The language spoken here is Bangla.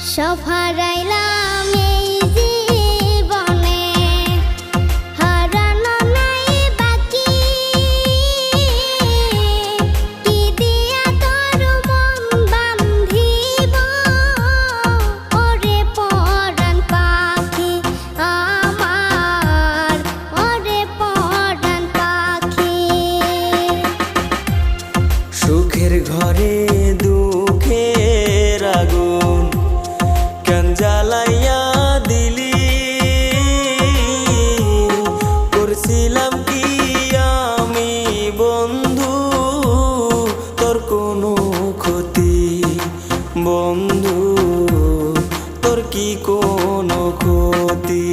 সব হারাইলাম এই জীবনে, হারানো নাই বাকি। কি দিয়া তোর মন বান্ধিব, ওরে পরাণ পাখি আমার, ওরে পরাণ পাখি। সুখের ঘরে দুঃখের আগুন কেন জ্বালাইয়া দিলি, করছিলাম কি আমি বন্ধু তোর কোনো ক্ষতি, বন্ধু তোর কি কোনো ক্ষতি।